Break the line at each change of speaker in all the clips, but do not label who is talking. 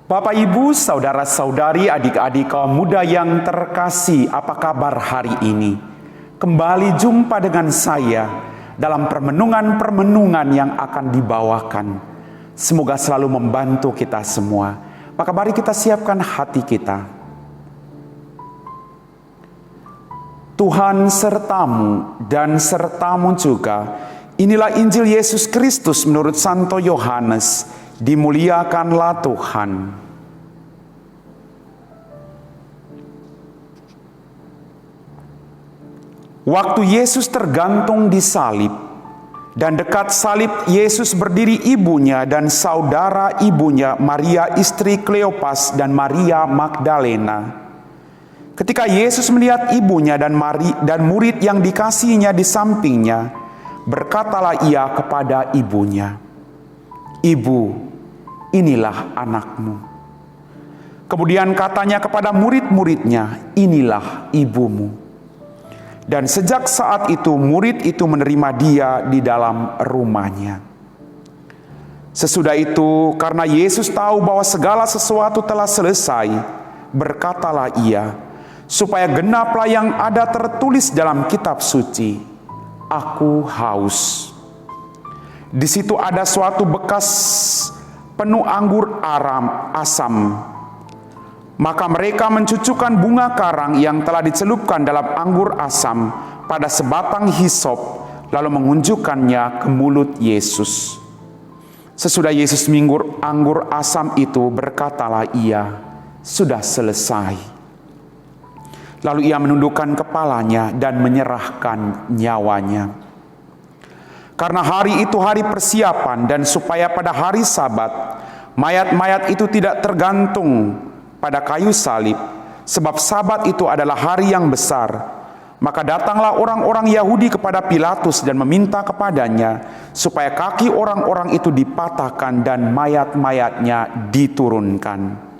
Bapak, Ibu, saudara-saudari, adik-adik kaum muda yang terkasih, apa kabar hari ini? Kembali jumpa dengan saya dalam permenungan-permenungan yang akan dibawakan. Semoga selalu membantu kita semua. Maka mari kita siapkan hati kita. Tuhan sertamu dan sertamu juga. Inilah Injil Yesus Kristus menurut Santo Yohanes. Dimuliakanlah Tuhan. Waktu Yesus tergantung di salib, dan dekat salib Yesus berdiri ibunya dan saudara ibunya, Maria istri Kleopas dan Maria Magdalena. Ketika Yesus melihat ibunya dan murid yang dikasihinya di sampingnya, berkatalah ia kepada ibunya, "Ibu, inilah anakmu." Kemudian katanya kepada murid-muridnya, "Inilah ibumu." Dan sejak saat itu murid itu menerima dia di dalam rumahnya. Sesudah itu, karena Yesus tahu bahwa segala sesuatu telah selesai, berkatalah ia, supaya genaplah yang ada tertulis dalam kitab suci, "Aku haus." Di situ ada suatu bekas penuh anggur asam. Maka mereka mencucukkan bunga karang yang telah dicelupkan dalam anggur asam pada sebatang hisop, lalu mengunjukkannya ke mulut Yesus. Sesudah Yesus minggir anggur asam itu, berkatalah ia, "Sudah selesai." Lalu ia menundukkan kepalanya dan menyerahkan nyawanya. Karena hari itu hari persiapan, dan supaya pada hari Sabat mayat-mayat itu tidak tergantung pada kayu salib, sebab Sabat itu adalah hari yang besar, maka datanglah orang-orang Yahudi kepada Pilatus dan meminta kepadanya supaya kaki orang-orang itu dipatahkan dan mayat-mayatnya diturunkan.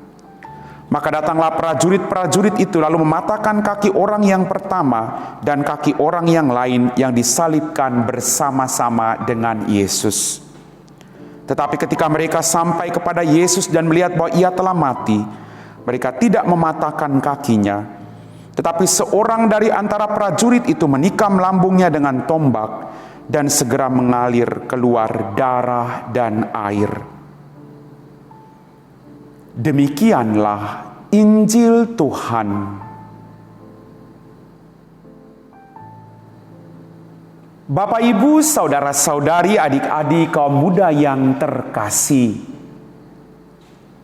Maka datanglah prajurit-prajurit itu lalu mematahkan kaki orang yang pertama dan kaki orang yang lain yang disalibkan bersama-sama dengan Yesus. Tetapi ketika mereka sampai kepada Yesus dan melihat bahwa ia telah mati, mereka tidak mematahkan kakinya. Tetapi seorang dari antara prajurit itu menikam lambungnya dengan tombak, dan segera mengalir keluar darah dan air. Demikianlah Injil Tuhan. Bapak, Ibu, saudara-saudari, adik-adik kaum muda yang terkasih,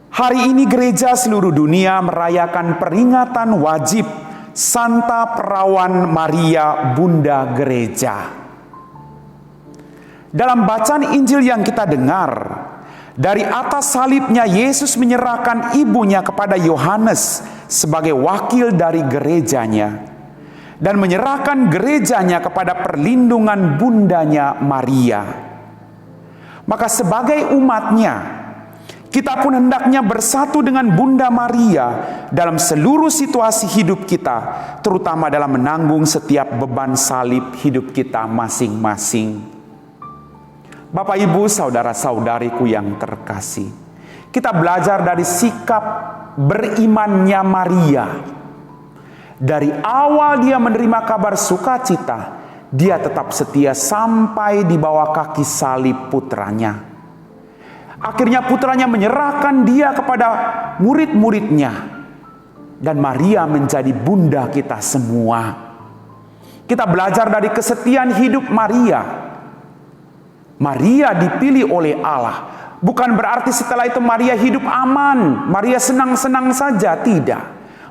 hari ini gereja seluruh dunia merayakan peringatan wajib Santa Perawan Maria, Bunda Gereja. Dalam bacaan Injil yang kita dengar, dari atas salibnya Yesus menyerahkan ibunya kepada Yohanes sebagai wakil dari gerejanya, dan menyerahkan gerejanya kepada perlindungan bundanya Maria. Maka sebagai umatnya, kita pun hendaknya bersatu dengan Bunda Maria dalam seluruh situasi hidup kita, terutama dalam menanggung setiap beban salib hidup kita masing-masing. Bapak, Ibu, saudara-saudariku yang terkasih, kita belajar dari sikap berimannya Maria. Dari awal dia menerima kabar sukacita, dia tetap setia sampai di bawah kaki salib putranya. Akhirnya putranya menyerahkan dia kepada murid-muridnya, dan Maria menjadi bunda kita semua. Kita belajar dari kesetiaan hidup Maria. Maria dipilih oleh Allah. Bukan berarti setelah itu Maria hidup aman, Maria senang-senang saja, tidak.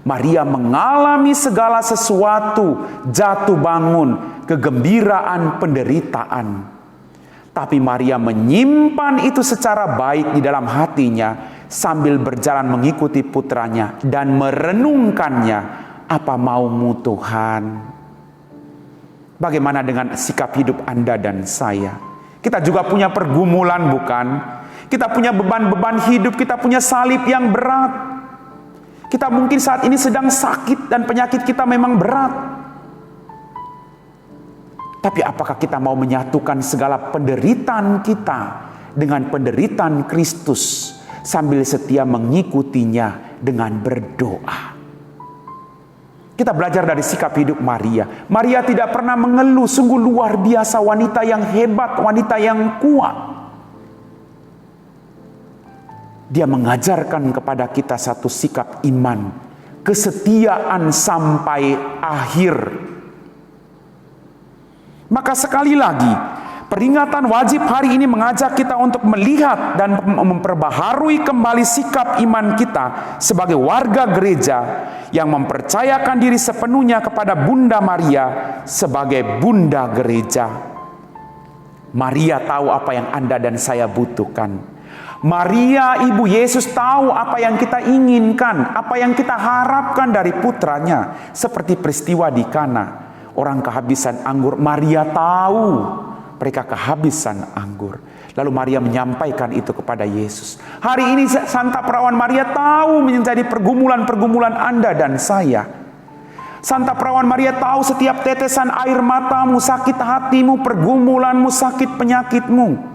Maria mengalami segala sesuatu, jatuh bangun, kegembiraan, penderitaan. Tapi Maria menyimpan itu secara baik di dalam hatinya sambil berjalan mengikuti putranya dan merenungkannya, "Apa maumu Tuhan?" Bagaimana dengan sikap hidup Anda dan saya? Kita juga punya pergumulan, bukan? Kita punya beban-beban hidup, kita punya salib yang berat. Kita mungkin saat ini sedang sakit dan penyakit kita memang berat. Tapi apakah kita mau menyatukan segala penderitaan kita dengan penderitaan Kristus, sambil setia mengikutinya dengan berdoa. Kita belajar dari sikap hidup Maria. Maria tidak pernah mengeluh, sungguh luar biasa, wanita yang hebat, wanita yang kuat. Dia mengajarkan kepada kita satu sikap iman, kesetiaan sampai akhir. Maka sekali lagi, peringatan wajib hari ini mengajak kita untuk melihat dan memperbaharui kembali sikap iman kita sebagai warga gereja yang mempercayakan diri sepenuhnya kepada Bunda Maria sebagai Bunda Gereja. Maria tahu apa yang Anda dan saya butuhkan. Maria, Ibu Yesus, tahu apa yang kita inginkan, apa yang kita harapkan dari putranya. Seperti peristiwa di Kana, orang kehabisan anggur. Maria tahu mereka kehabisan anggur. Lalu Maria menyampaikan itu kepada Yesus. Hari ini Santa Perawan Maria tahu menjadi pergumulan-pergumulan Anda dan saya. Santa Perawan Maria tahu setiap tetesan air matamu, sakit hatimu, pergumulanmu, sakit penyakitmu.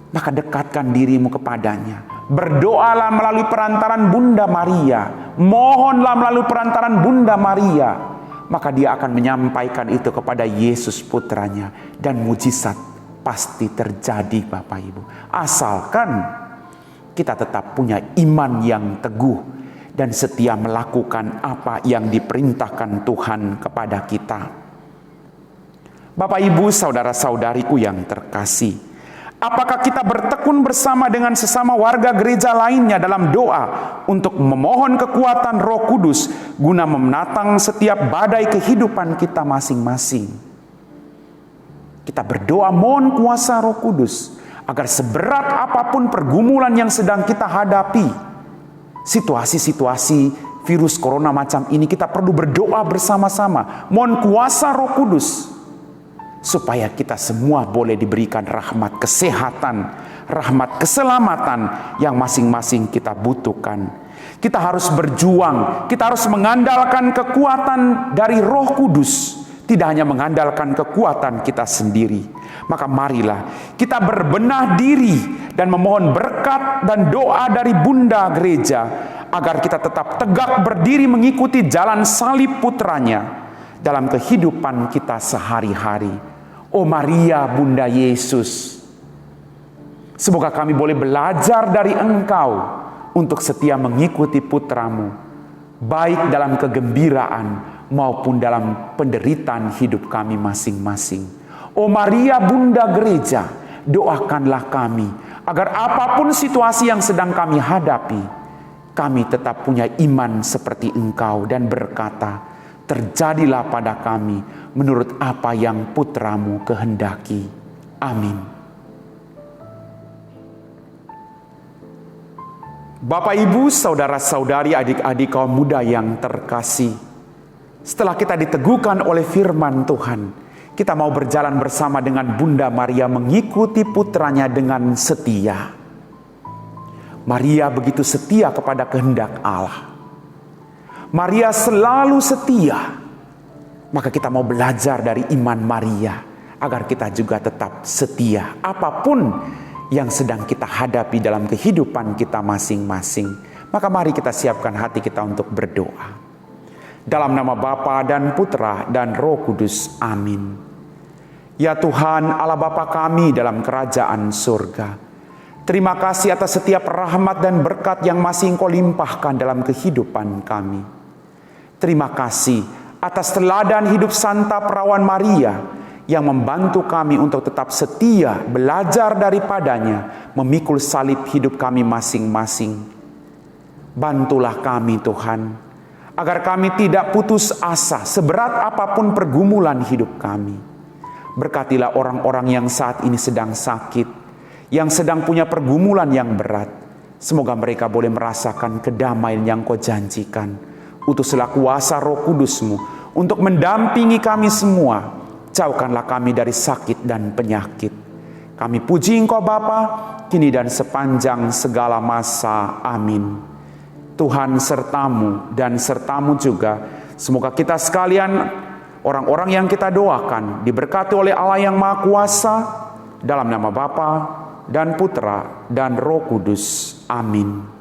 Maka dekatkan dirimu kepadanya. Berdoalah melalui perantaran Bunda Maria. Mohonlah melalui perantaran Bunda Maria. Maka dia akan menyampaikan itu kepada Yesus putranya. Dan mujizat pasti terjadi, Bapak Ibu. Asalkan kita tetap punya iman yang teguh dan setia melakukan apa yang diperintahkan Tuhan kepada kita. Bapak Ibu, saudara-saudariku yang terkasih, apakah kita bertekun bersama dengan sesama warga gereja lainnya dalam doa untuk memohon kekuatan Roh Kudus guna menatang setiap badai kehidupan kita masing-masing? Kita berdoa mohon kuasa Roh Kudus agar seberat apapun pergumulan yang sedang kita hadapi, situasi-situasi virus corona macam ini, kita perlu berdoa bersama-sama. Mohon kuasa Roh Kudus supaya kita semua boleh diberikan rahmat kesehatan, rahmat keselamatan yang masing-masing kita butuhkan. Kita harus berjuang, kita harus mengandalkan kekuatan dari Roh Kudus, tidak hanya mengandalkan kekuatan kita sendiri. Maka marilah kita berbenah diri dan memohon berkat dan doa dari Bunda Gereja agar kita tetap tegak berdiri mengikuti jalan salib putranya dalam kehidupan kita sehari-hari. Oh Maria, Bunda Yesus, semoga kami boleh belajar dari Engkau untuk setia mengikuti putramu, baik dalam kegembiraan maupun dalam penderitaan hidup kami masing-masing. Oh Maria, Bunda Gereja, doakanlah kami agar apapun situasi yang sedang kami hadapi, kami tetap punya iman seperti Engkau dan berkata, terjadilah pada kami menurut apa yang putramu kehendaki. Amin. Bapak, Ibu, saudara-saudari, adik-adik kaum muda yang terkasih, setelah kita diteguhkan oleh firman Tuhan, kita mau berjalan bersama dengan Bunda Maria mengikuti putranya dengan setia. Maria begitu setia kepada kehendak Allah. Maria selalu setia. Maka kita mau belajar dari iman Maria agar kita juga tetap setia apapun yang sedang kita hadapi dalam kehidupan kita masing-masing. Maka mari kita siapkan hati kita untuk berdoa. Dalam nama Bapa dan Putra dan Roh Kudus. Amin. Ya Tuhan, Allah Bapa kami dalam kerajaan surga, terima kasih atas setiap rahmat dan berkat yang masih Engkau limpahkan dalam kehidupan kami. Terima kasih atas teladan hidup Santa Perawan Maria yang membantu kami untuk tetap setia belajar daripadanya, memikul salib hidup kami masing-masing. Bantulah kami Tuhan, agar kami tidak putus asa seberat apapun pergumulan hidup kami. Berkatilah orang-orang yang saat ini sedang sakit, yang sedang punya pergumulan yang berat. Semoga mereka boleh merasakan kedamaian yang Kau janjikan. Utuslah kuasa Roh Kudus-Mu untuk mendampingi kami semua. Jauhkanlah kami dari sakit dan penyakit. Kami puji Engkau Bapa, kini dan sepanjang segala masa. Amin. Tuhan sertamu dan sertamu juga. Semoga kita sekalian, orang-orang yang kita doakan, diberkati oleh Allah yang Maha Kuasa, dalam nama Bapa dan Putra, dan Roh Kudus. Amin.